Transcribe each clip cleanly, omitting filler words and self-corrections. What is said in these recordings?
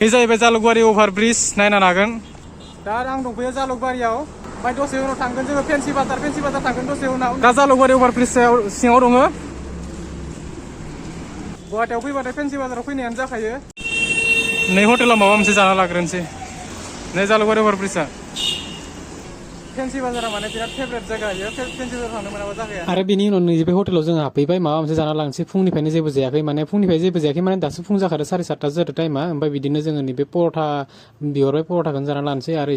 बे जाहैबाय जालुकबारि अभार ब्रिज नायना हागोन दा आं दंफैयो जालुकबारियाव ओमफ्राय दसे उनाव थांगोन जोङो फेन्सि बाजार थांगोन दसे उनाव दा जालुकबारि अभार ब्रिज सिङाव दङ गुवाहाटियाव फैबाथाय फेन्सि बाजाराव फैनायानो जाखायो नै हटेलाव माबा मोनसे जाना लाग्रोनोसै नै जालुकबारि अभार ब्रिजआ फेन्सि बाजारा माने बिराद फेभरेट जायगा इयो फेन्सि बाजाराव थांनो मोनाबा जागाया आरो बेनि उनाव नैबे हटेलाव जों हाबफैबाय माबा मोनसे जाना लांसै फुंनिफ्रायनो जेबो जायाखै माने फुंनिफ्राय जेबो जायाखै माने दासो फुं जाखादो 7:30 जादो टाइमा ओमफ्राय बिदिनो जोङो नैबे परथा बिहरबाय परथाखौनो जाना लानोसै आरो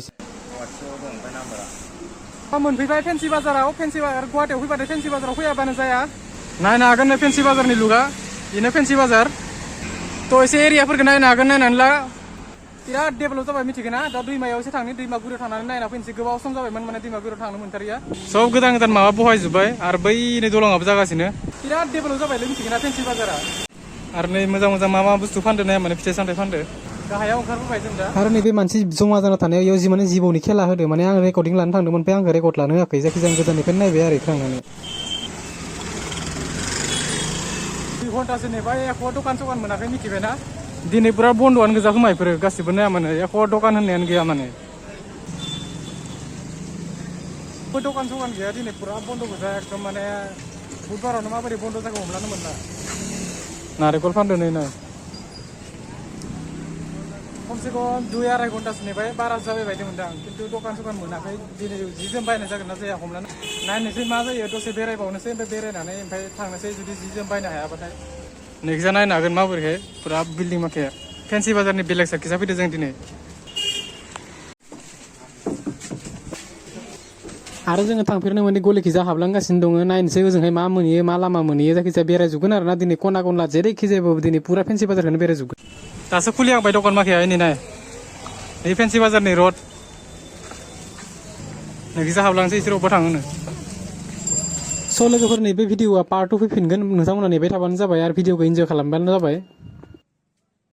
मोनफैबाय फेन्सि बाजाराव गुवाहाटियाव फैबाथाय फेन्सि बाजाराव फैयाबानो जाया नायनो हागोन नै फेन्सि बाजारनि लुगा बेनो फेन्सि बाजार थ' एसे एरियाफोरखौ नायनो हागोन नायनानै ला बिराद डेभेलप जाबाय मिथिगोना दा दैमायाव एसे थांनि दैमा गुरियाव थांनानै नायना फैनोसै गोबाव सम जाबायमोन माने दैमा गुरियाव थांनो मोनथारिया सब गोदान माबा बहायजोब्बाय आरो बै नै दलङाबो जागासिनो बिराद डेभेलप जाबायलै मिथिगोना फेन्सि बाजारा आरो नै मोजां मा बुस्थु फानदो नाया माने फिथाइ सामथाइ फानदो गाहायाव ओंखारबोबाय जों दा आरो नैबे मानसि जमा जाना थानायाव इयाव माने जिबौनि खेला होदो माने आं रेकर्डिं लानो थांदोंमोन ओमफ्राय आंखौ रेकर्ड लानो होआखै जायखिजाया गोजाननिफ्रायनो नायबाय आरो थांनानै 2 घन्टासो नेबाय एख' दखान सखान मोनाखै मिथिबायना दिनै पुरा बन्द'आनो गोजा खोमा इफोरो गासिबो नाया माने एख' दखान होननायानो गैया माने दखान सखान गैया दिनै पुरा बन्द' गोजा एकदम माने बुधबारावनो माबोरै बन्द' जागौ हमलानो मोनला नारेंखल फानदो नै ना खमसे खम 2-2.5 घन्टासो नेबाय बारा जाबाय बायदि मोनदां खिन्थु दखान सखान मोनाखै दिनै जि जोम बायनाय जागोन ना जाया हमलानो नायनोसै मा जायो दसे बेरायबावनोसै ओमफ्राय बेरायनानै ओमफ्राय थांनोसै जुदि जि जोम बायनो हायाबाथाय नेक्सा नायनो हागोन माबोरैहाय पुरा बिल्डिं माखाया फेन्सि बाजारनि बेलेग साइडखिजा फैदो जों दिनै आरो जोङो थांफेरनो मोनै गलिखिजा हाबलांगासिनो दङ नायनोसै ओजोंहाय मा मोनहैयो मा लामा मोनहैयो जायखिजाया बेरायजोबगोन आरोना दिनै खना खनला जेरैखि जायाबाबो दिनै पुरा फेन्सि बाजारखौनो बेरायजोबगोन दासो खुलिहांबाय दखान माखाया नै नाय नै फेन्सि बाजारनि रड नोंखिजा हाबलांसै इसोर अबेबा थाङोनो स' लोगोफोर नैबे भिडिअआ पार्ट 2 फैफिनगोन नोंथांमोना नेबाय थाबानो जाबाय आरो भिडिअखौ इन्जय खालामबानो जाबाय